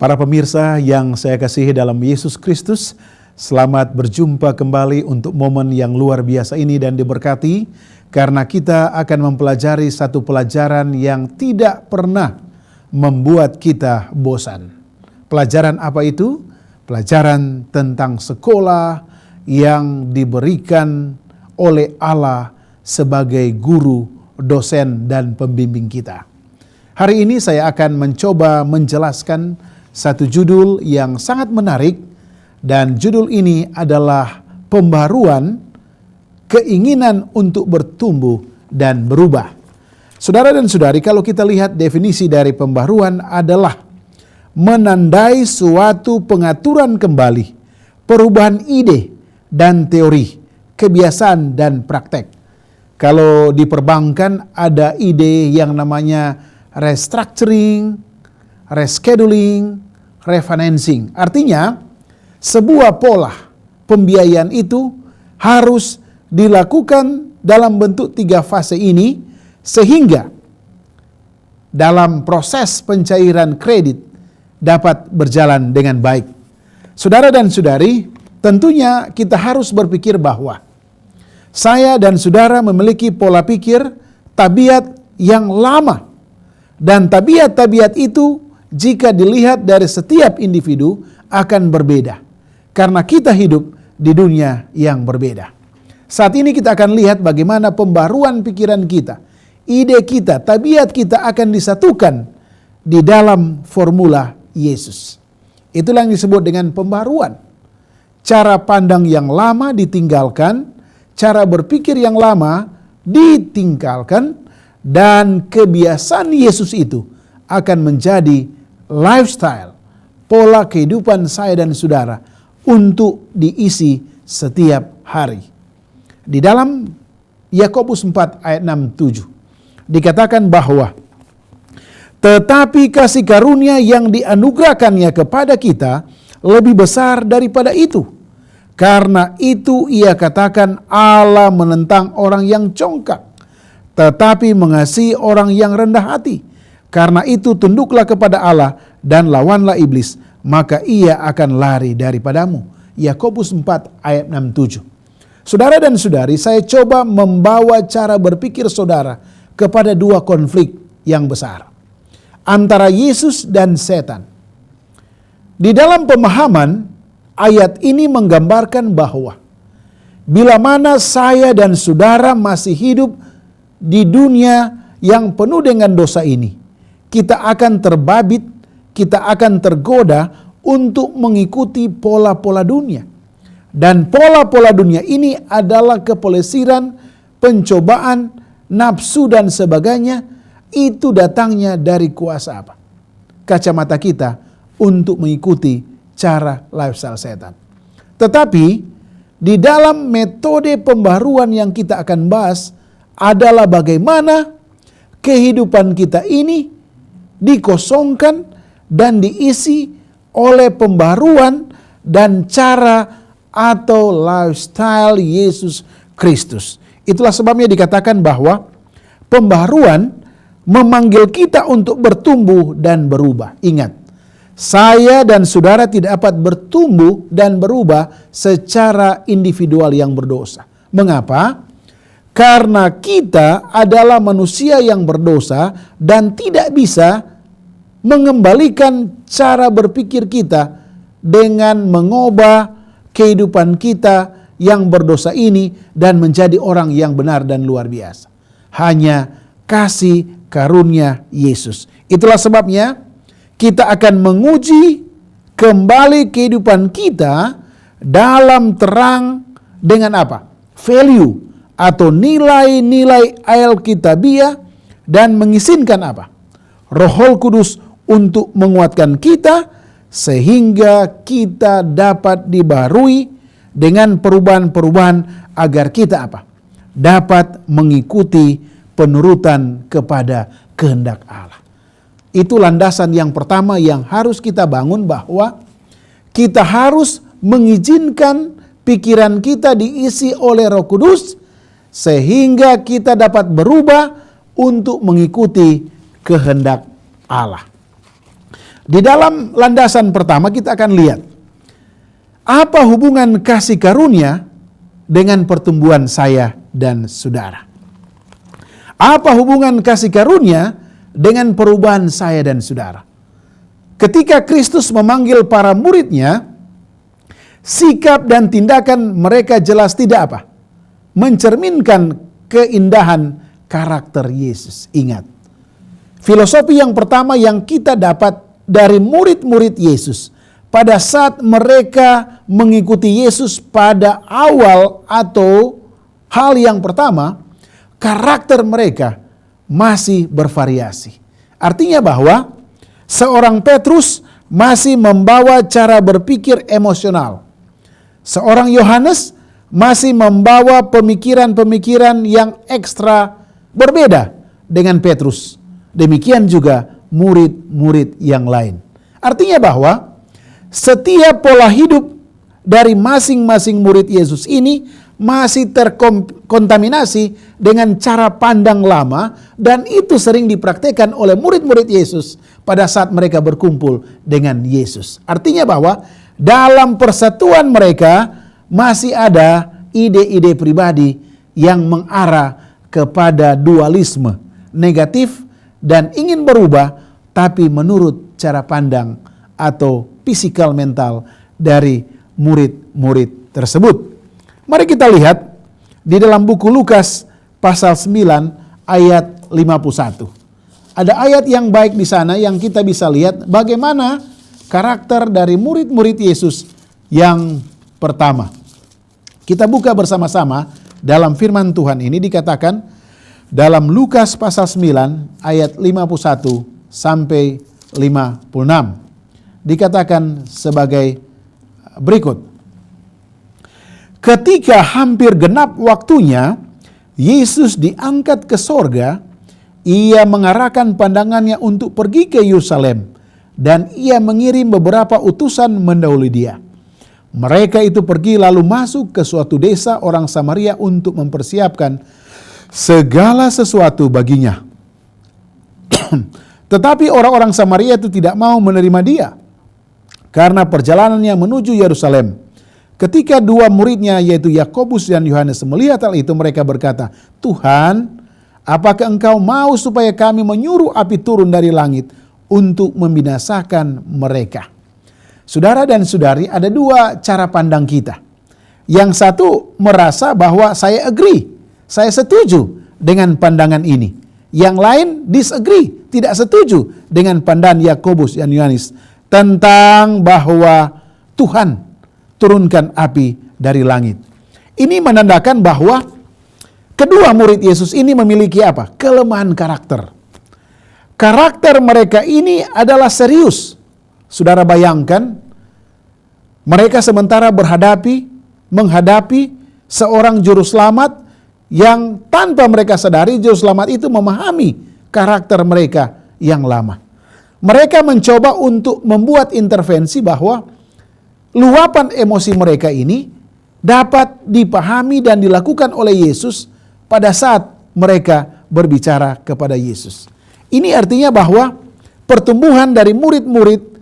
Para pemirsa yang saya kasihi dalam Yesus Kristus, selamat berjumpa kembali untuk momen yang luar biasa ini dan diberkati, karena kita akan mempelajari satu pelajaran yang tidak pernah membuat kita bosan. Pelajaran apa itu? Pelajaran tentang sekolah yang diberikan oleh Allah sebagai guru, dosen, dan pembimbing kita. Hari ini saya akan mencoba menjelaskan satu judul yang sangat menarik, dan judul ini adalah pembaruan, keinginan untuk bertumbuh dan berubah. Saudara dan saudari, kalau kita lihat definisi dari pembaruan adalah menandai suatu pengaturan kembali, perubahan ide dan teori, kebiasaan dan praktek. Kalau di perbankan ada ide yang namanya restructuring, rescheduling, refinancing. Artinya sebuah pola pembiayaan itu harus dilakukan dalam bentuk 3 fase ini, sehingga dalam proses pencairan kredit dapat berjalan dengan baik. Saudara dan saudari, tentunya kita harus berpikir bahwa saya dan saudara memiliki pola pikir, tabiat yang lama. Dan tabiat-tabiat itu jika dilihat dari setiap individu akan berbeda. Karena kita hidup di dunia yang berbeda. Saat ini kita akan lihat bagaimana pembaruan pikiran kita, ide kita, tabiat kita akan disatukan di dalam formula Yesus. Itulah yang disebut dengan pembaruan. Cara pandang yang lama ditinggalkan, cara berpikir yang lama ditinggalkan, dan kebiasaan Yesus itu akan menjadi lifestyle, pola kehidupan saya dan saudara untuk diisi setiap hari. Di dalam Yakobus 4 ayat 6-7 dikatakan bahwa tetapi kasih karunia yang dianugerahkannya kepada kita lebih besar daripada itu. Karena itu ia katakan Allah menentang orang yang congkak, tetapi mengasihi orang yang rendah hati. Karena itu tunduklah kepada Allah dan lawanlah iblis, maka ia akan lari daripadamu. Yakobus 4 ayat 6-7. Saudara dan saudari, saya coba membawa cara berpikir saudara kepada 2 konflik yang besar antara Yesus dan setan. Di dalam pemahaman, ayat ini menggambarkan bahwa bila mana saya dan saudara masih hidup di dunia yang penuh dengan dosa ini, kita akan terbabit, kita akan tergoda untuk mengikuti pola-pola dunia. Dan pola-pola dunia ini adalah kepelesiran, pencobaan, nafsu dan sebagainya. Itu datangnya dari kuasa apa? Kacamata kita untuk mengikuti cara lifestyle setan. Tetapi di dalam metode pembaruan yang kita akan bahas adalah bagaimana kehidupan kita ini dikosongkan dan diisi oleh pembaruan dan cara atau lifestyle Yesus Kristus. Itulah sebabnya dikatakan bahwa pembaruan memanggil kita untuk bertumbuh dan berubah. Ingat, saya dan saudara tidak dapat bertumbuh dan berubah secara individual yang berdosa. Mengapa? Karena kita adalah manusia yang berdosa dan tidak bisa mengembalikan cara berpikir kita dengan mengubah kehidupan kita yang berdosa ini dan menjadi orang yang benar dan luar biasa. Hanya kasih karunia Yesus. Itulah sebabnya kita akan menguji kembali kehidupan kita dalam terang dengan apa? Value atau nilai-nilai alkitabiah, dan mengizinkan apa? Roh Kudus untuk menguatkan kita sehingga kita dapat dibarui dengan perubahan-perubahan agar kita apa? Dapat mengikuti penurutan kepada kehendak Allah. Itu landasan yang pertama yang harus kita bangun, bahwa kita harus mengizinkan pikiran kita diisi oleh Roh Kudus sehingga kita dapat berubah untuk mengikuti kehendak Allah. Di dalam landasan pertama kita akan lihat apa hubungan kasih karunia dengan pertumbuhan saya dan saudara. Apa hubungan kasih karunia dengan perubahan saya dan saudara? Ketika Kristus memanggil para muridnya, sikap dan tindakan mereka jelas tidak apa? Mencerminkan keindahan karakter Yesus. Ingat, filosofi yang pertama yang kita dapat dari murid-murid Yesus pada saat mereka mengikuti Yesus pada awal atau hal yang pertama, karakter mereka masih bervariasi. Artinya bahwa seorang Petrus masih membawa cara berpikir emosional. Seorang Yohanes masih membawa pemikiran-pemikiran yang ekstra berbeda dengan Petrus. Demikian juga murid-murid yang lain. Artinya bahwa setiap pola hidup dari masing-masing murid Yesus ini masih terkontaminasi dengan cara pandang lama, dan itu sering dipraktekkan oleh murid-murid Yesus pada saat mereka berkumpul dengan Yesus. Artinya bahwa dalam persatuan mereka masih ada ide-ide pribadi yang mengarah kepada dualisme negatif dan ingin berubah, tapi menurut cara pandang atau fisikal mental dari murid-murid tersebut. Mari kita lihat di dalam buku Lukas pasal 9 ayat 51. Ada ayat yang baik di sana yang kita bisa lihat bagaimana karakter dari murid-murid Yesus yang pertama. Kita buka bersama-sama dalam firman Tuhan ini, dikatakan dalam Lukas pasal 9 ayat 51 sampai 56. Dikatakan sebagai berikut. Ketika hampir genap waktunya, Yesus diangkat ke sorga, ia mengarahkan pandangannya untuk pergi ke Yerusalem, dan ia mengirim beberapa utusan mendahului dia. Mereka itu pergi lalu masuk ke suatu desa orang Samaria untuk mempersiapkan segala sesuatu baginya. Tetapi orang-orang Samaria itu tidak mau menerima dia, karena perjalanannya menuju Yerusalem. Ketika dua muridnya yaitu Yakobus dan Yohanes melihat hal itu, mereka berkata, "Tuhan, apakah engkau mau supaya kami menyuruh api turun dari langit untuk membinasakan mereka?" Saudara dan saudari, ada dua cara pandang kita. Yang satu merasa bahwa saya agree, saya setuju dengan pandangan ini. Yang lain disagree, tidak setuju dengan pandangan Yakobus dan Yohanes tentang bahwa Tuhan turunkan api dari langit. Ini menandakan bahwa kedua murid Yesus ini memiliki apa? Kelemahan karakter. Karakter mereka ini adalah serius. Saudara bayangkan, mereka sementara menghadapi seorang juru selamat yang tanpa mereka sadari juru selamat itu memahami karakter mereka yang lama. Mereka mencoba untuk membuat intervensi bahwa luapan emosi mereka ini dapat dipahami dan dilakukan oleh Yesus pada saat mereka berbicara kepada Yesus. Ini artinya bahwa pertumbuhan dari murid-murid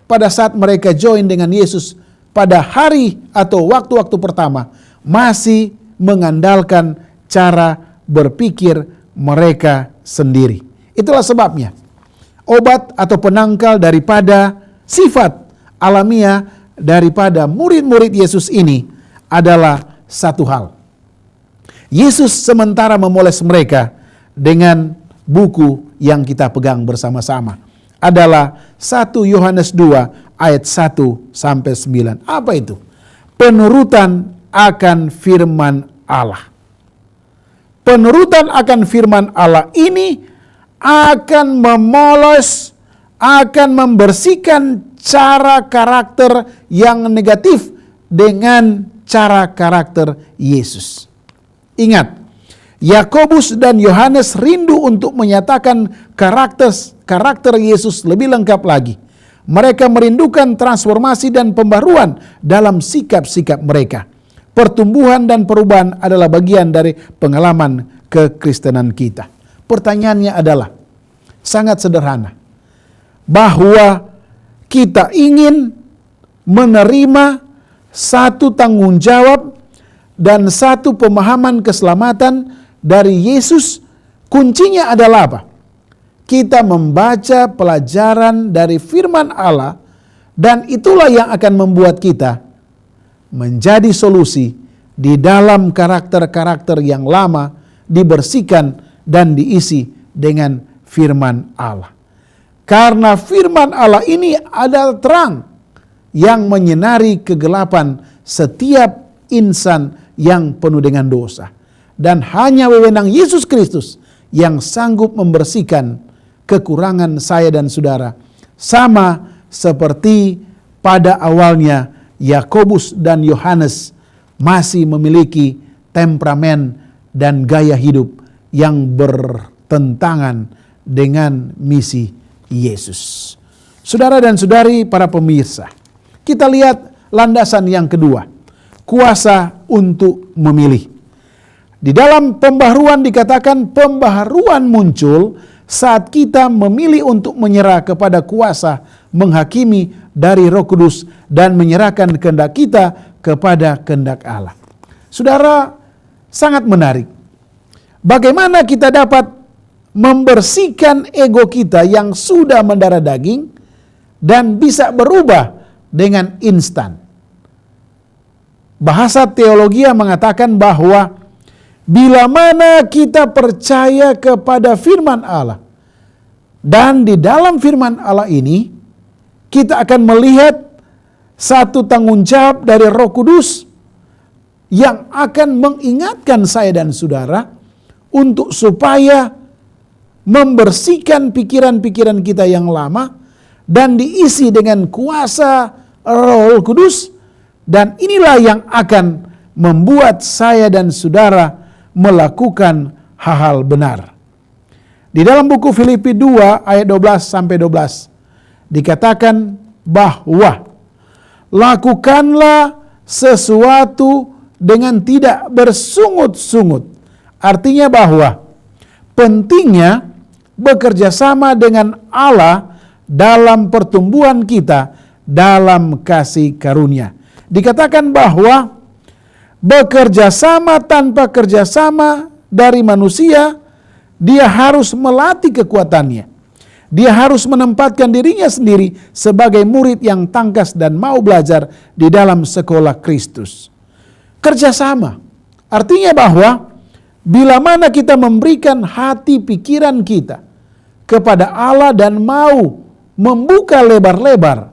pada saat mereka join dengan Yesus pada hari atau waktu-waktu pertama masih mengandalkan cara berpikir mereka sendiri. Itulah sebabnya obat atau penangkal daripada sifat alamiah daripada murid-murid Yesus ini adalah satu hal. Yesus sementara memoles mereka dengan buku yang kita pegang bersama-sama. Adalah 1 Yohanes 2 ayat 1 sampai 9. Apa itu? Penurutan akan firman Allah. Penurutan akan firman Allah ini akan memoles, akan membersihkan cara karakter yang negatif dengan cara karakter Yesus. Ingat, Yakobus dan Yohanes rindu untuk menyatakan karakter Yesus lebih lengkap lagi. Mereka merindukan transformasi dan pembaruan dalam sikap-sikap mereka. Pertumbuhan dan perubahan adalah bagian dari pengalaman kekristenan kita. Pertanyaannya adalah sangat sederhana, bahwa kita ingin menerima satu tanggung jawab dan satu pemahaman keselamatan dari Yesus, kuncinya adalah apa? Kita membaca pelajaran dari firman Allah, dan itulah yang akan membuat kita menjadi solusi di dalam karakter-karakter yang lama dibersihkan dan diisi dengan firman Allah. Karena firman Allah ini adalah terang yang menyinari kegelapan setiap insan yang penuh dengan dosa. Dan hanya wewenang Yesus Kristus yang sanggup membersihkan kekurangan saya dan saudara. Sama seperti pada awalnya Yakobus dan Yohanes masih memiliki temperamen dan gaya hidup yang bertentangan dengan misi Yesus. Saudara dan saudari, para pemirsa, kita lihat landasan yang kedua, kuasa untuk memilih. Di dalam pembaharuan dikatakan pembaharuan muncul saat kita memilih untuk menyerah kepada kuasa menghakimi dari Roh Kudus dan menyerahkan kehendak kita kepada kehendak Allah. Saudara, sangat menarik. Bagaimana kita dapat membersihkan ego kita yang sudah mendarah daging dan bisa berubah dengan instan. Bahasa teologi mengatakan bahwa bila mana kita percaya kepada firman Allah, dan di dalam firman Allah ini kita akan melihat satu tanggung jawab dari Roh Kudus yang akan mengingatkan saya dan saudara untuk supaya membersihkan pikiran-pikiran kita yang lama dan diisi dengan kuasa Roh Kudus, dan inilah yang akan membuat saya dan saudara melakukan hal-hal benar. Di dalam buku Filipi 2 ayat 12 sampai 12 dikatakan bahwa lakukanlah sesuatu dengan tidak bersungut-sungut. Artinya bahwa pentingnya bekerja sama dengan Allah dalam pertumbuhan kita dalam kasih karunia. Dikatakan bahwa bekerja sama tanpa kerjasama dari manusia, dia harus melatih kekuatannya. Dia harus menempatkan dirinya sendiri sebagai murid yang tangkas dan mau belajar di dalam sekolah Kristus. Kerjasama artinya bahwa bila mana kita memberikan hati pikiran kita kepada Allah dan mau membuka lebar-lebar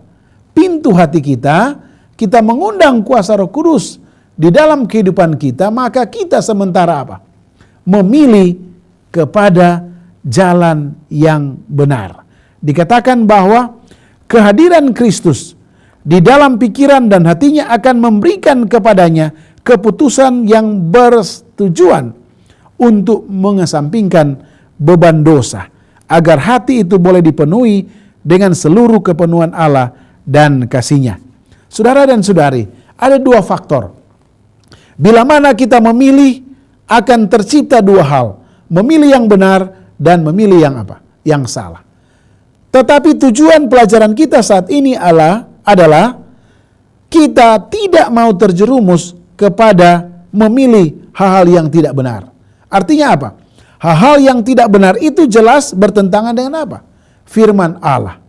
pintu hati kita, kita mengundang kuasa Roh Kudus di dalam kehidupan kita, maka kita sementara apa? Memilih kepada jalan yang benar. Dikatakan bahwa kehadiran Kristus di dalam pikiran dan hatinya akan memberikan kepadanya keputusan yang bertujuan untuk mengesampingkan beban dosa, agar hati itu boleh dipenuhi dengan seluruh kepenuhan Allah dan kasih-Nya. Saudara dan saudari, ada dua faktor. Bila mana kita memilih, akan tercipta dua hal. Memilih yang benar dan memilih yang apa? Yang salah. Tetapi tujuan pelajaran kita saat ini adalah kita tidak mau terjerumus kepada memilih hal-hal yang tidak benar. Artinya apa? Hal-hal yang tidak benar itu jelas bertentangan dengan apa? Firman Allah.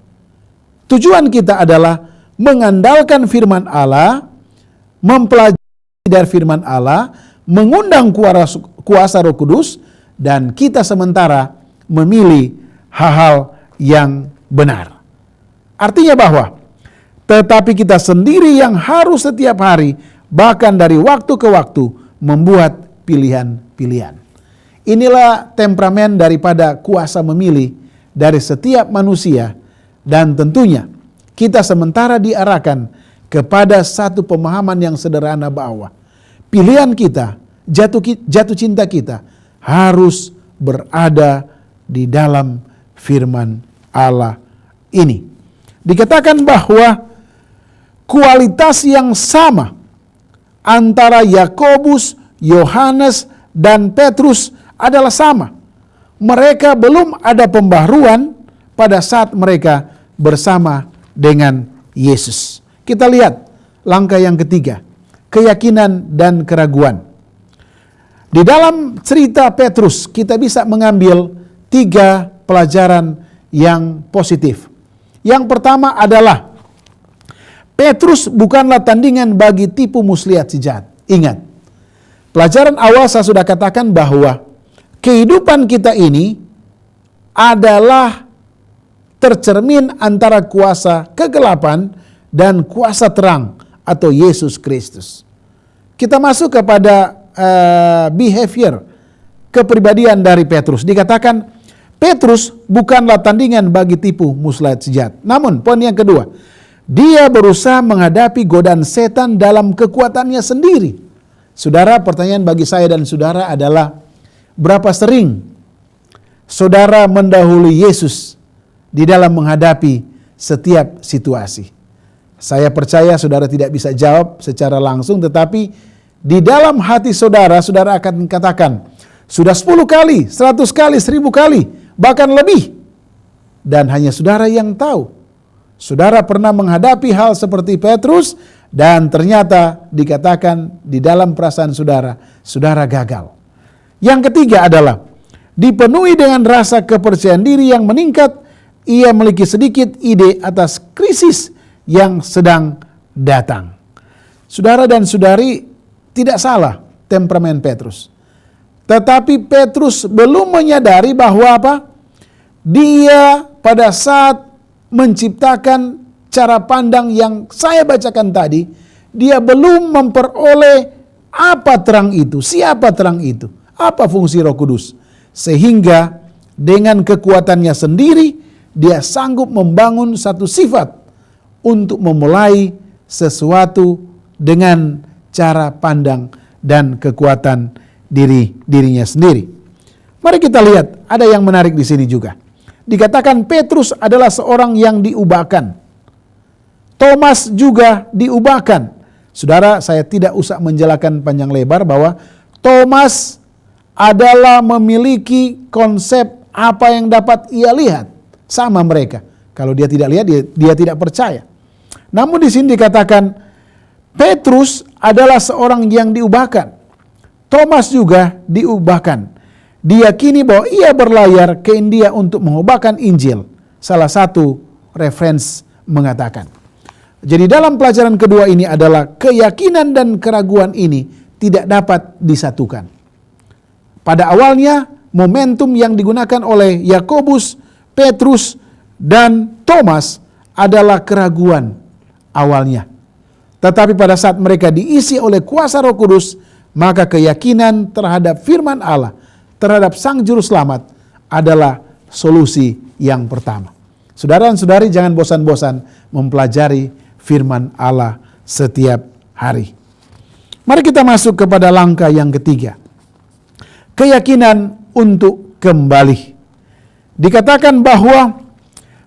Tujuan kita adalah mengandalkan firman Allah, mempelajari dari firman Allah, mengundang kuasa Roh Kudus, dan kita sementara memilih hal-hal yang benar. Artinya bahwa tetapi kita sendiri yang harus setiap hari, bahkan dari waktu ke waktu, membuat pilihan-pilihan. Inilah temperamen daripada kuasa memilih dari setiap manusia, dan tentunya kita sementara diarahkan kepada satu pemahaman yang sederhana bahwa pilihan kita, jatuh cinta kita harus berada di dalam firman Allah ini. Dikatakan bahwa kualitas yang sama antara Yakobus, Yohanes, dan Petrus adalah sama. Mereka belum ada pembaharuan pada saat mereka bersama dengan Yesus. Kita lihat langkah yang ketiga, keyakinan dan keraguan. Di dalam cerita Petrus kita bisa mengambil 3 pelajaran yang positif. Yang pertama adalah Petrus bukanlah tandingan bagi tipu muslihat si jahat. Ingat, pelajaran awal saya sudah katakan bahwa kehidupan kita ini adalah tercermin antara kuasa kegelapan dan kuasa terang atau Yesus Kristus. Kita masuk kepada behavior, kepribadian dari Petrus. Dikatakan Petrus bukanlah tandingan bagi tipu muslihat si jahat. Namun poin yang kedua, dia berusaha menghadapi godaan setan dalam kekuatannya sendiri. Saudara, pertanyaan bagi saya dan saudara adalah, berapa sering saudara mendahului Yesus di dalam menghadapi setiap situasi? Saya percaya saudara tidak bisa jawab secara langsung, tetapi di dalam hati saudara, saudara akan katakan, sudah 10 kali, 100 kali, 1000 kali, bahkan lebih. Dan hanya saudara yang tahu. Saudara pernah menghadapi hal seperti Petrus, dan ternyata dikatakan di dalam perasaan saudara, saudara gagal. Yang ketiga adalah, dipenuhi dengan rasa kepercayaan diri yang meningkat, ia memiliki sedikit ide atas krisis yang sedang datang. Saudara dan saudari, tidak salah temperamen Petrus. Tetapi Petrus belum menyadari bahwa apa? Dia pada saat menciptakan cara pandang yang saya bacakan tadi, dia belum memperoleh apa terang itu, siapa terang itu, apa fungsi Roh Kudus. Sehingga dengan kekuatannya sendiri, dia sanggup membangun satu sifat untuk memulai sesuatu dengan cara pandang dan kekuatan dirinya sendiri. Mari kita lihat, ada yang menarik di sini juga. Dikatakan Petrus adalah seorang yang diubahkan. Thomas juga diubahkan. Saudara, saya tidak usah menjelaskan panjang lebar bahwa Thomas adalah memiliki konsep apa yang dapat ia lihat sama mereka. Kalau dia tidak lihat, dia tidak percaya. Namun di sini dikatakan Petrus adalah seorang yang diubahkan. Thomas juga diubahkan. Diyakini bahwa ia berlayar ke India untuk mengubahkan Injil. Salah satu referensi mengatakan. Jadi dalam pelajaran kedua ini adalah keyakinan dan keraguan ini tidak dapat disatukan. Pada awalnya momentum yang digunakan oleh Yakobus, Petrus, dan Thomas adalah keraguan awalnya. Tetapi pada saat mereka diisi oleh kuasa Roh Kudus, maka keyakinan terhadap firman Allah, terhadap Sang Juru Selamat adalah solusi yang pertama. Saudara dan saudari, jangan bosan-bosan mempelajari firman Allah setiap hari. Mari kita masuk kepada langkah yang ketiga. Keyakinan untuk kembali. Dikatakan bahwa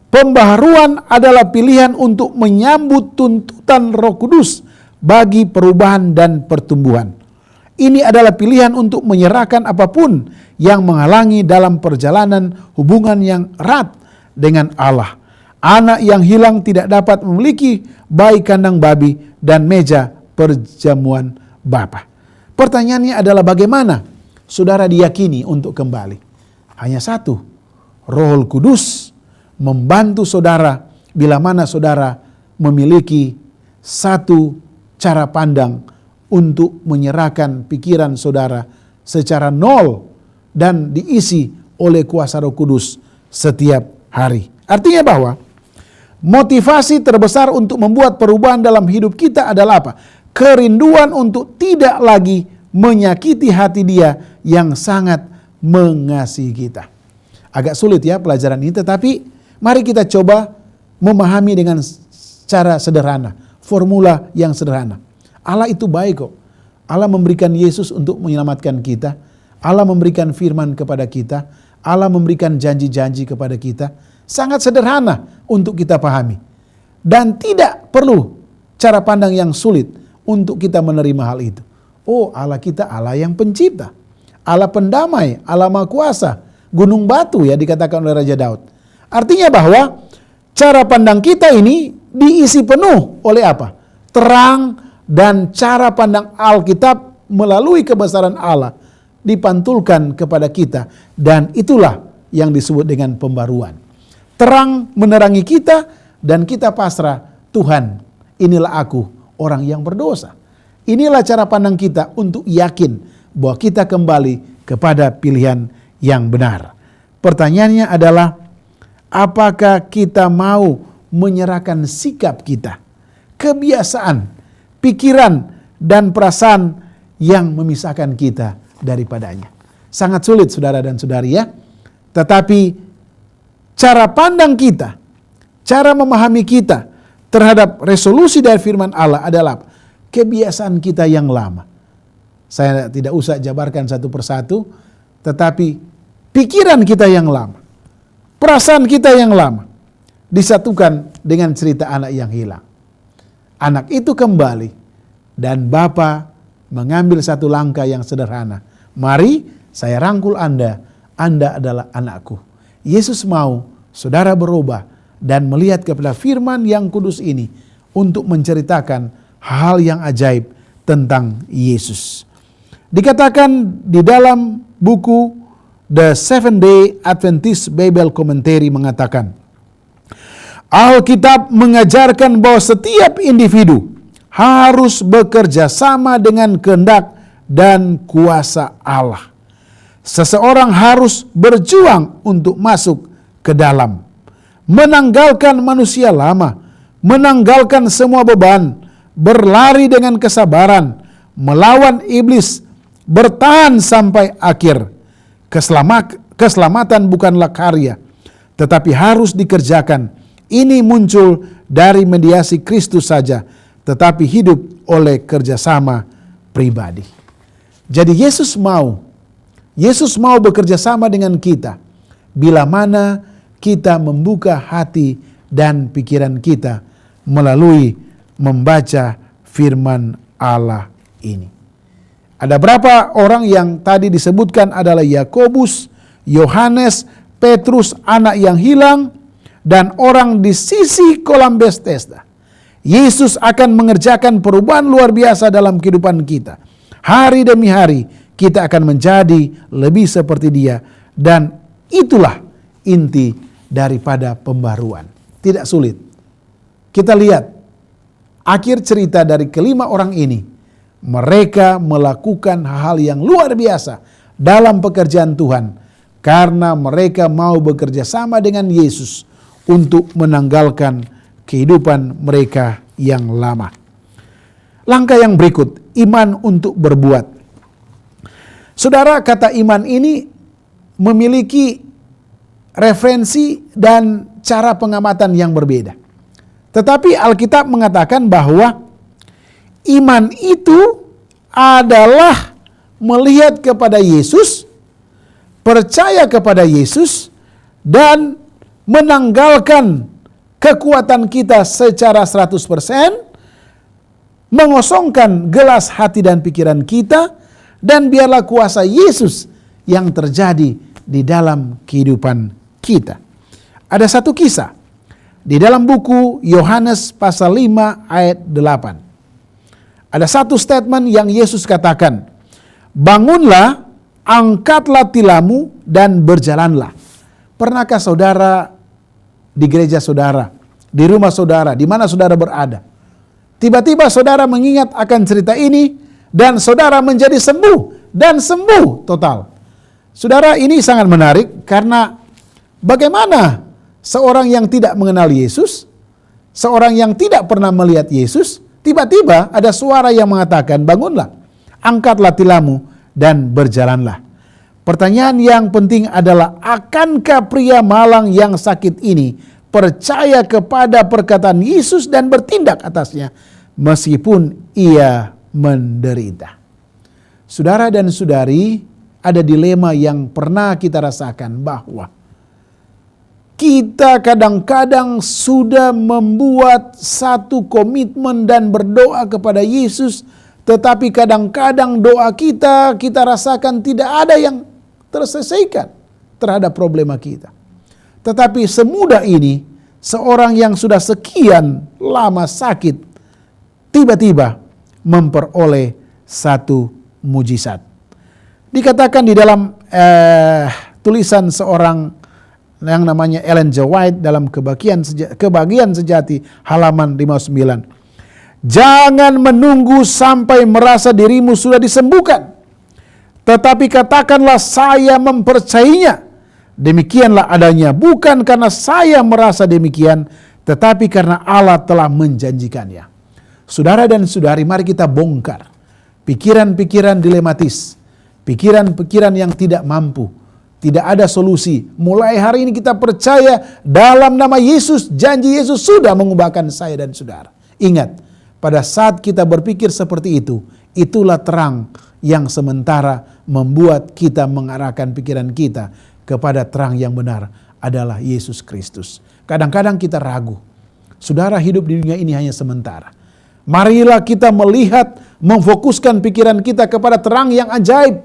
pembaharuan adalah pilihan untuk menyambut tuntutan Roh Kudus bagi perubahan dan pertumbuhan. Ini adalah pilihan untuk menyerahkan apapun yang menghalangi dalam perjalanan hubungan yang erat dengan Allah. Anak yang hilang tidak dapat memiliki bayi kandang babi dan meja perjamuan Bapa. Pertanyaannya adalah bagaimana saudara diyakini untuk kembali? Hanya satu, Roh Kudus membantu saudara bila mana saudara memiliki satu cara pandang untuk menyerahkan pikiran saudara secara nol dan diisi oleh kuasa Roh Kudus setiap hari. Artinya bahwa motivasi terbesar untuk membuat perubahan dalam hidup kita adalah apa? Kerinduan untuk tidak lagi menyakiti hati Dia yang sangat mengasihi kita. Agak sulit ya pelajaran ini, tetapi mari kita coba memahami dengan cara sederhana, formula yang sederhana. Allah itu baik kok. Allah memberikan Yesus untuk menyelamatkan kita. Allah memberikan firman kepada kita. Allah memberikan janji-janji kepada kita. Sangat sederhana untuk kita pahami. Dan tidak perlu cara pandang yang sulit untuk kita menerima hal itu. Oh, Allah kita Allah yang pencipta. Allah pendamai, Allah Maha Kuasa. Gunung batu ya dikatakan oleh Raja Daud. Artinya bahwa cara pandang kita ini diisi penuh oleh apa? Terang dan cara pandang Alkitab melalui kebesaran Allah dipantulkan kepada kita, dan itulah yang disebut dengan pembaruan. Terang menerangi kita dan kita pasrah, Tuhan, inilah aku, orang yang berdosa. Inilah cara pandang kita untuk yakin bahwa kita kembali kepada pilihan yang benar. Pertanyaannya adalah, apakah kita mau menyerahkan sikap kita, kebiasaan, pikiran, dan perasaan yang memisahkan kita daripadanya? Sangat sulit, saudara dan saudari, ya. Tetapi cara pandang kita, cara memahami kita terhadap resolusi dari firman Allah adalah kebiasaan kita yang lama. Saya tidak usah jabarkan satu persatu, tetapi pikiran kita yang lama, perasaan kita yang lama, disatukan dengan cerita anak yang hilang. Anak itu kembali, dan Bapa mengambil satu langkah yang sederhana. Mari saya rangkul Anda adalah anakku. Yesus mau saudara berubah dan melihat kepada firman yang kudus ini untuk menceritakan hal yang ajaib tentang Yesus. Dikatakan di dalam buku The Seventh Day Adventist Bible Commentary mengatakan, Alkitab mengajarkan bahwa setiap individu harus bekerja sama dengan kehendak dan kuasa Allah. Seseorang harus berjuang untuk masuk ke dalam, menanggalkan manusia lama, menanggalkan semua beban, berlari dengan kesabaran, melawan iblis, bertahan sampai akhir. Keselamatan bukanlah karya, tetapi harus dikerjakan. Ini muncul dari mediasi Kristus saja, tetapi hidup oleh kerjasama pribadi. Jadi Yesus mau bekerja sama dengan kita bila mana kita membuka hati dan pikiran kita melalui membaca firman Allah ini. Ada berapa orang yang tadi disebutkan adalah Yakobus, Yohanes, Petrus anak yang hilang, dan orang di sisi kolam Bethesda. Yesus akan mengerjakan perubahan luar biasa dalam kehidupan kita. Hari demi hari kita akan menjadi lebih seperti Dia, dan itulah inti daripada pembaruan. Tidak sulit. Kita lihat akhir cerita dari kelima orang ini. Mereka melakukan hal yang luar biasa dalam pekerjaan Tuhan karena mereka mau bekerja sama dengan Yesus untuk menanggalkan kehidupan mereka yang lama. Langkah yang berikut, iman untuk berbuat. Saudara, kata iman ini memiliki referensi dan cara pengamatan yang berbeda. Tetapi Alkitab mengatakan bahwa iman itu adalah melihat kepada Yesus, percaya kepada Yesus, dan menanggalkan kekuatan kita secara 100%, mengosongkan gelas hati dan pikiran kita, dan biarlah kuasa Yesus yang terjadi di dalam kehidupan kita. Ada satu kisah di dalam buku Yohanes pasal 5 ayat 8. Ada satu statement yang Yesus katakan, bangunlah, angkatlah tilammu, dan berjalanlah. Pernahkah saudara di gereja saudara, di rumah saudara, di mana saudara berada, tiba-tiba saudara mengingat akan cerita ini, dan saudara menjadi sembuh, dan sembuh total? Saudara, ini sangat menarik karena bagaimana seorang yang tidak mengenal Yesus, seorang yang tidak pernah melihat Yesus, tiba-tiba ada suara yang mengatakan, bangunlah, angkatlah tilammu, dan berjalanlah. Pertanyaan yang penting adalah, akankah pria malang yang sakit ini percaya kepada perkataan Yesus dan bertindak atasnya meskipun ia menderita? Saudara dan saudari, ada dilema yang pernah kita rasakan bahwa kita kadang-kadang sudah membuat satu komitmen dan berdoa kepada Yesus, tetapi kadang-kadang doa kita rasakan tidak ada yang terselesaikan terhadap problema kita. Tetapi semudah ini seorang yang sudah sekian lama sakit tiba-tiba memperoleh satu mujizat. Dikatakan di dalam tulisan seorang yang namanya Ellen G. White dalam Kebahagiaan Sejati halaman 59. Jangan menunggu sampai merasa dirimu sudah disembuhkan, tetapi katakanlah saya mempercayainya. Demikianlah adanya, bukan karena saya merasa demikian, tetapi karena Allah telah menjanjikannya. Saudara dan saudari, mari kita bongkar pikiran-pikiran dilematis, pikiran-pikiran yang tidak mampu, tidak ada solusi. Mulai hari ini kita percaya dalam nama Yesus, janji Yesus sudah mengubahkan saya dan saudara. Ingat, pada saat kita berpikir seperti itu, itulah terang yang sementara membuat kita mengarahkan pikiran kita kepada terang yang benar, adalah Yesus Kristus. Kadang-kadang kita ragu, saudara, hidup di dunia ini hanya sementara. Marilah kita melihat, memfokuskan pikiran kita kepada terang yang ajaib,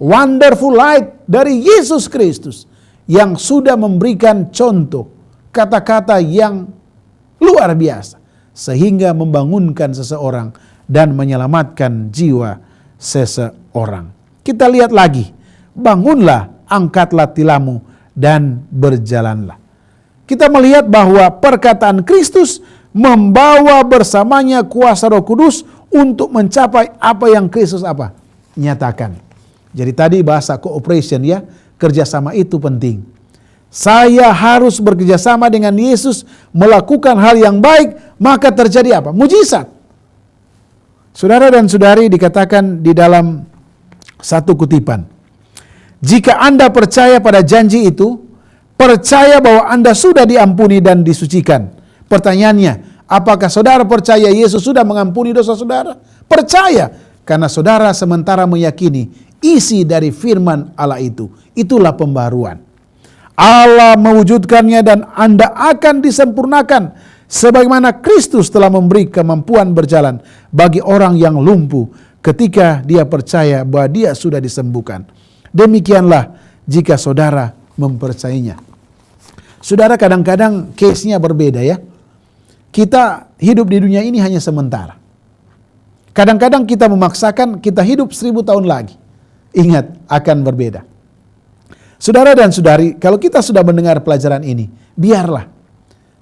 wonderful light dari Yesus Kristus, yang sudah memberikan contoh kata-kata yang luar biasa sehingga membangunkan seseorang dan menyelamatkan jiwa seseorang. Kita lihat lagi, bangunlah, angkatlah tilammu dan berjalanlah. Kita melihat bahwa perkataan Kristus membawa bersamanya kuasa Roh Kudus untuk mencapai apa yang Kristus nyatakan. Jadi tadi bahasa cooperation ya, kerjasama itu penting. Saya harus bekerjasama dengan Yesus melakukan hal yang baik, maka terjadi mujizat. Saudara dan saudari, dikatakan di dalam satu kutipan, jika Anda percaya pada janji itu, percaya bahwa Anda sudah diampuni dan disucikan. Pertanyaannya, apakah saudara percaya Yesus sudah mengampuni dosa saudara? Percaya, karena saudara sementara meyakini isi dari firman Allah itu. Itulah pembaruan. Allah mewujudkannya dan Anda akan disempurnakan sebagaimana Kristus telah memberi kemampuan berjalan bagi orang yang lumpuh ketika dia percaya bahwa dia sudah disembuhkan. Demikianlah jika saudara mempercayainya. Saudara, kadang-kadang case-nya berbeda ya. Kita hidup di dunia ini hanya sementara. Kadang-kadang kita memaksakan kita hidup 1000 tahun lagi. Ingat, akan berbeda. Saudara dan saudari, kalau kita sudah mendengar pelajaran ini, biarlah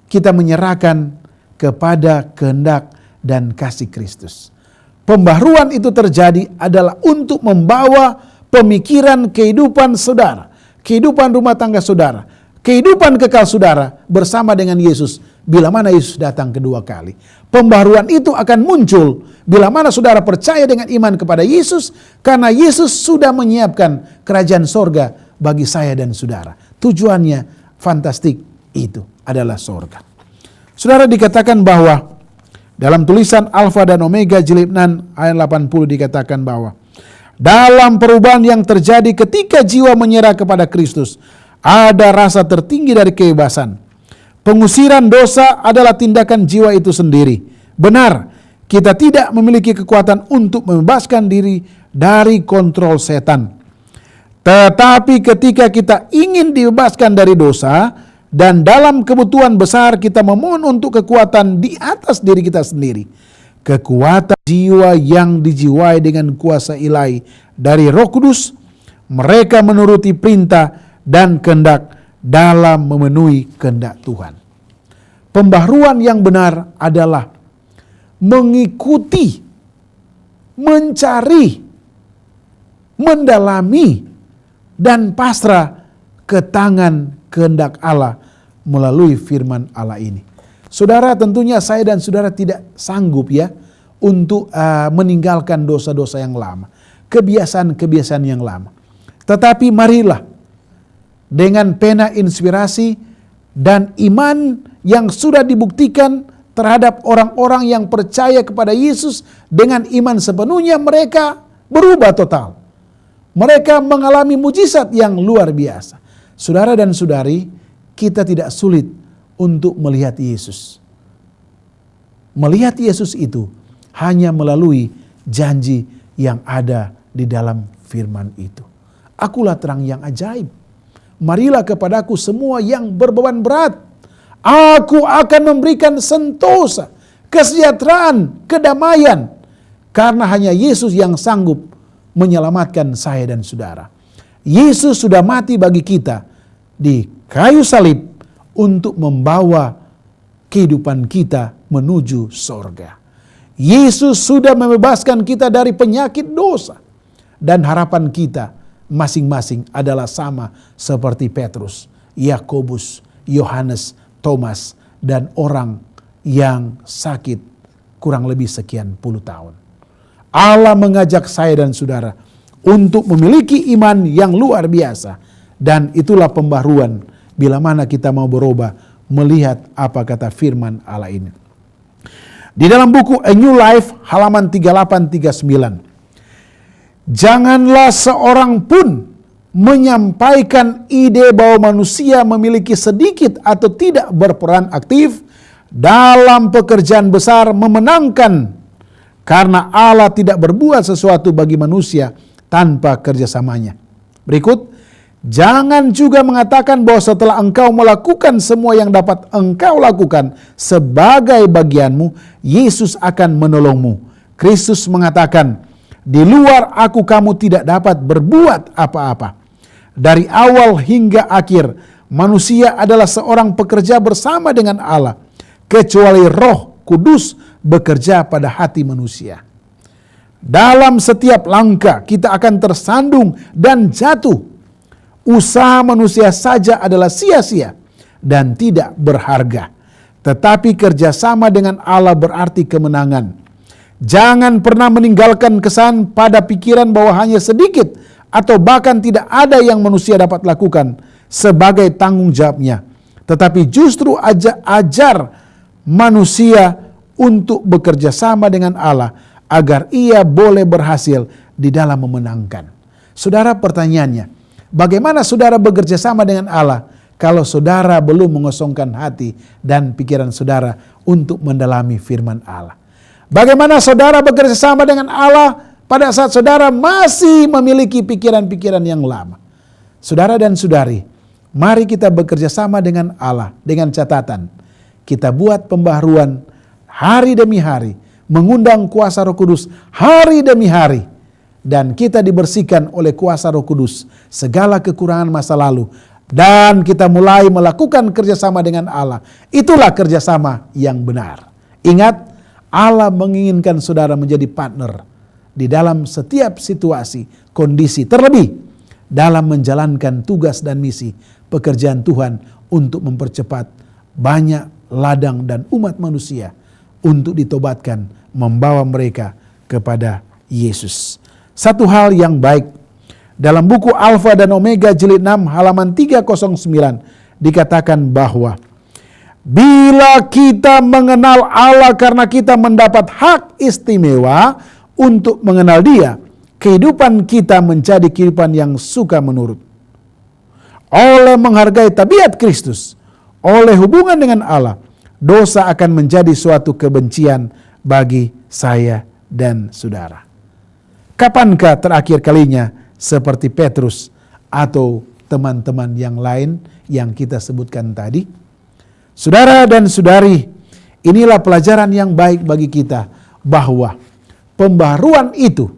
kita menyerahkan kepada kehendak dan kasih Kristus. Pembaharuan itu terjadi adalah untuk membawa pemikiran kehidupan saudara, kehidupan rumah tangga saudara, kehidupan kekal saudara bersama dengan Yesus bila mana Yesus datang kedua kali. Pembaharuan itu akan muncul bila mana saudara percaya dengan iman kepada Yesus, karena Yesus sudah menyiapkan kerajaan sorga bagi saya dan saudara. Tujuannya fantastik, itu adalah sorga. Saudara, dikatakan bahwa dalam tulisan Alfa dan Omega jilid 6 ayat 80 dikatakan bahwa dalam perubahan yang terjadi ketika jiwa menyerah kepada Kristus, ada rasa tertinggi dari kebebasan. Pengusiran dosa adalah tindakan jiwa itu sendiri. Benar, kita tidak memiliki kekuatan untuk membebaskan diri dari kontrol setan. Tetapi ketika kita ingin dibebaskan dari dosa, dan dalam kebutuhan besar kita memohon untuk kekuatan di atas diri kita sendiri. Kekuatan jiwa yang dijiwai dengan kuasa ilahi dari Roh Kudus, mereka menuruti perintah dan kehendak dalam memenuhi kehendak Tuhan. Pembaharuan yang benar adalah mengikuti, mencari, mendalami, dan pasrah ke tangan kehendak Allah melalui firman Allah ini. Saudara, tentunya saya dan saudara tidak sanggup ya untuk meninggalkan dosa-dosa yang lama, kebiasaan-kebiasaan yang lama. Tetapi marilah dengan pena inspirasi dan iman yang sudah dibuktikan terhadap orang-orang yang percaya kepada Yesus, dengan iman sepenuhnya mereka berubah total. Mereka mengalami mujizat yang luar biasa. Saudara dan saudari, kita tidak sulit untuk melihat Yesus. Melihat Yesus itu hanya melalui janji yang ada di dalam firman itu. Akulah terang yang ajaib. Marilah kepadaku semua yang berbeban berat. Aku akan memberikan sentosa, kesejahteraan, kedamaian, karena hanya Yesus yang sanggup menyelamatkan saya dan saudara. Yesus sudah mati bagi kita di kayu salib untuk membawa kehidupan kita menuju sorga. Yesus sudah membebaskan kita dari penyakit dosa. Dan harapan kita masing-masing adalah sama seperti Petrus, Yakobus, Yohanes, Thomas, dan orang yang sakit kurang lebih sekian puluh tahun. Allah mengajak saya dan saudara untuk memiliki iman yang luar biasa. Dan itulah pembaruan bila mana kita mau berubah melihat apa kata firman Allah ini. Di dalam buku A New Life halaman 38-39. Janganlah seorang pun menyampaikan ide bahwa manusia memiliki sedikit atau tidak berperan aktif dalam pekerjaan besar memenangkan, karena Allah tidak berbuat sesuatu bagi manusia tanpa kerjasamanya. Berikut, jangan juga mengatakan bahwa setelah engkau melakukan semua yang dapat engkau lakukan sebagai bagianmu, Yesus akan menolongmu. Kristus mengatakan, di luar aku kamu tidak dapat berbuat apa-apa. Dari awal hingga akhir, manusia adalah seorang pekerja bersama dengan Allah, kecuali Roh Kudus bekerja pada hati manusia. Dalam setiap langkah kita akan tersandung dan jatuh. Usaha manusia saja adalah sia-sia dan tidak berharga. Tetapi kerjasama dengan Allah berarti kemenangan. Jangan pernah meninggalkan kesan pada pikiran bahwa hanya sedikit atau bahkan tidak ada yang manusia dapat lakukan sebagai tanggung jawabnya. Tetapi justru ajar manusia untuk bekerja sama dengan Allah agar ia boleh berhasil di dalam memenangkan. Saudara, pertanyaannya, bagaimana saudara bekerja sama dengan Allah kalau saudara belum mengosongkan hati dan pikiran saudara untuk mendalami firman Allah? Bagaimana saudara bekerja sama dengan Allah pada saat saudara masih memiliki pikiran-pikiran yang lama? Saudara dan saudari, mari kita bekerja sama dengan Allah dengan catatan kita buat pembaharuan hari demi hari, mengundang kuasa Roh Kudus hari demi hari, dan kita dibersihkan oleh kuasa Roh Kudus segala kekurangan masa lalu, dan kita mulai melakukan kerjasama dengan Allah. Itulah kerjasama yang benar. Ingat, Allah menginginkan saudara menjadi partner di dalam setiap situasi, kondisi, terlebih dalam menjalankan tugas dan misi pekerjaan Tuhan untuk mempercepat banyak ladang dan umat manusia untuk ditobatkan, membawa mereka kepada Yesus. Satu hal yang baik, dalam buku Alfa dan Omega jilid 6 halaman 309 dikatakan bahwa bila kita mengenal Allah karena kita mendapat hak istimewa untuk mengenal Dia, kehidupan kita menjadi kehidupan yang suka menurut. Oleh menghargai tabiat Kristus, oleh hubungan dengan Allah, dosa akan menjadi suatu kebencian bagi saya dan saudara. Kapankah terakhir kalinya seperti Petrus atau teman-teman yang lain yang kita sebutkan tadi? Saudara dan saudari, inilah pelajaran yang baik bagi kita bahwa pembaharuan itu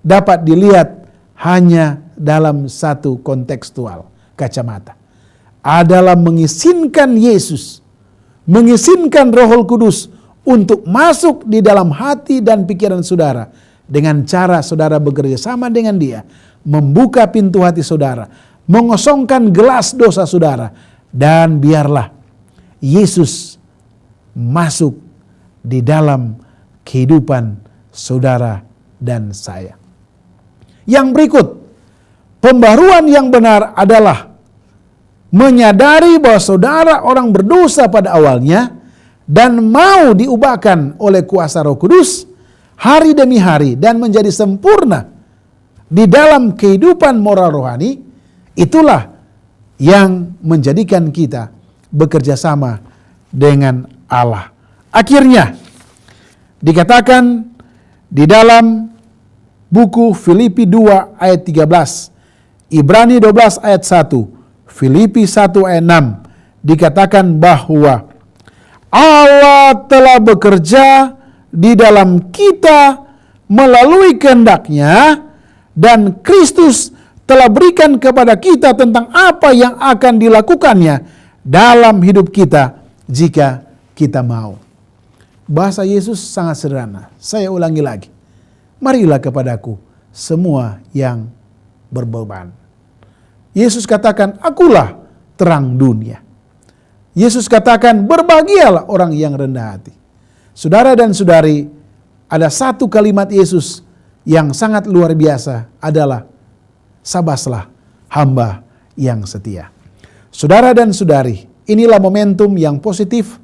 dapat dilihat hanya dalam satu kontekstual kacamata. Adalah mengizinkan Yesus, mengizinkan Roh Kudus untuk masuk di dalam hati dan pikiran saudara dengan cara saudara bekerja sama dengan Dia, membuka pintu hati saudara, mengosongkan gelas dosa saudara, dan biarlah Yesus masuk di dalam kehidupan saudara dan saya. Yang berikut, pembaharuan yang benar adalah menyadari bahwa saudara orang berdosa pada awalnya dan mau diubahkan oleh kuasa Roh Kudus hari demi hari dan menjadi sempurna di dalam kehidupan moral rohani. Itulah yang menjadikan kita bekerja sama dengan Allah. Akhirnya dikatakan di dalam buku Filipi 2 ayat 13, Ibrani 12 ayat 1, Filipi 1 ayat 6, dikatakan bahwa Allah telah bekerja di dalam kita melalui kehendak-Nya, dan Kristus telah berikan kepada kita tentang apa yang akan dilakukannya dalam hidup kita jika kita mau. Bahasa Yesus sangat sederhana. Saya ulangi lagi. Marilah kepadaku semua yang berbeban. Yesus katakan, akulah terang dunia. Yesus katakan, berbahagialah orang yang rendah hati. Saudara dan saudari, ada satu kalimat Yesus yang sangat luar biasa adalah, sabaslah hamba yang setia. Saudara dan saudari, inilah momentum yang positif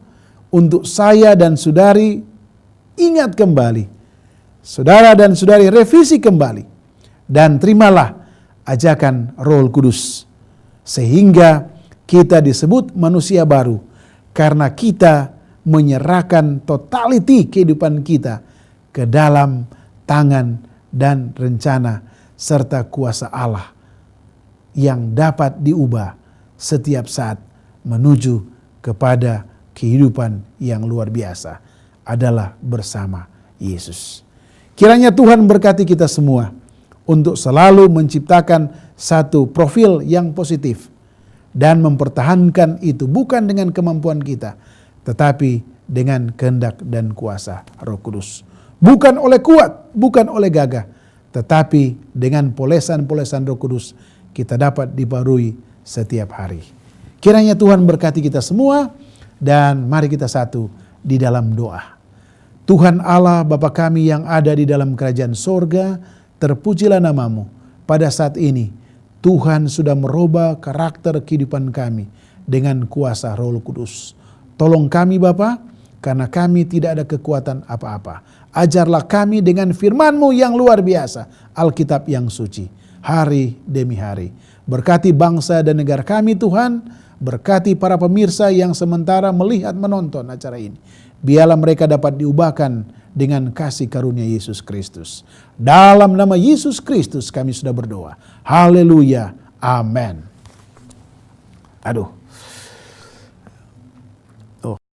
untuk saya dan saudari ingat kembali. Saudara dan saudari revisi kembali dan terimalah ajakan Roh Kudus sehingga kita disebut manusia baru karena kita menyerahkan totaliti kehidupan kita ke dalam tangan dan rencana serta kuasa Allah yang dapat diubah setiap saat menuju kepada kehidupan yang luar biasa adalah bersama Yesus. Kiranya Tuhan berkati kita semua untuk selalu menciptakan satu profil yang positif dan mempertahankan itu bukan dengan kemampuan kita, tetapi dengan kehendak dan kuasa Roh Kudus. Bukan oleh kuat, bukan oleh gagah, tetapi dengan polesan-polesan Roh Kudus kita dapat dibarui setiap hari. Kiranya Tuhan berkati kita semua dan mari kita satu di dalam doa. Tuhan Allah Bapa kami yang ada di dalam kerajaan sorga, terpujilah namamu. Pada saat ini Tuhan sudah merubah karakter kehidupan kami dengan kuasa Roh Kudus. Tolong kami Bapa, karena kami tidak ada kekuatan apa-apa. Ajarlah kami dengan firman-Mu yang luar biasa, Alkitab yang suci, hari demi hari. Berkati bangsa dan negara kami Tuhan, berkati para pemirsa yang sementara melihat menonton acara ini. Biarlah mereka dapat diubahkan dengan kasih karunia Yesus Kristus. Dalam nama Yesus Kristus kami sudah berdoa. Haleluya. Amin. Aduh.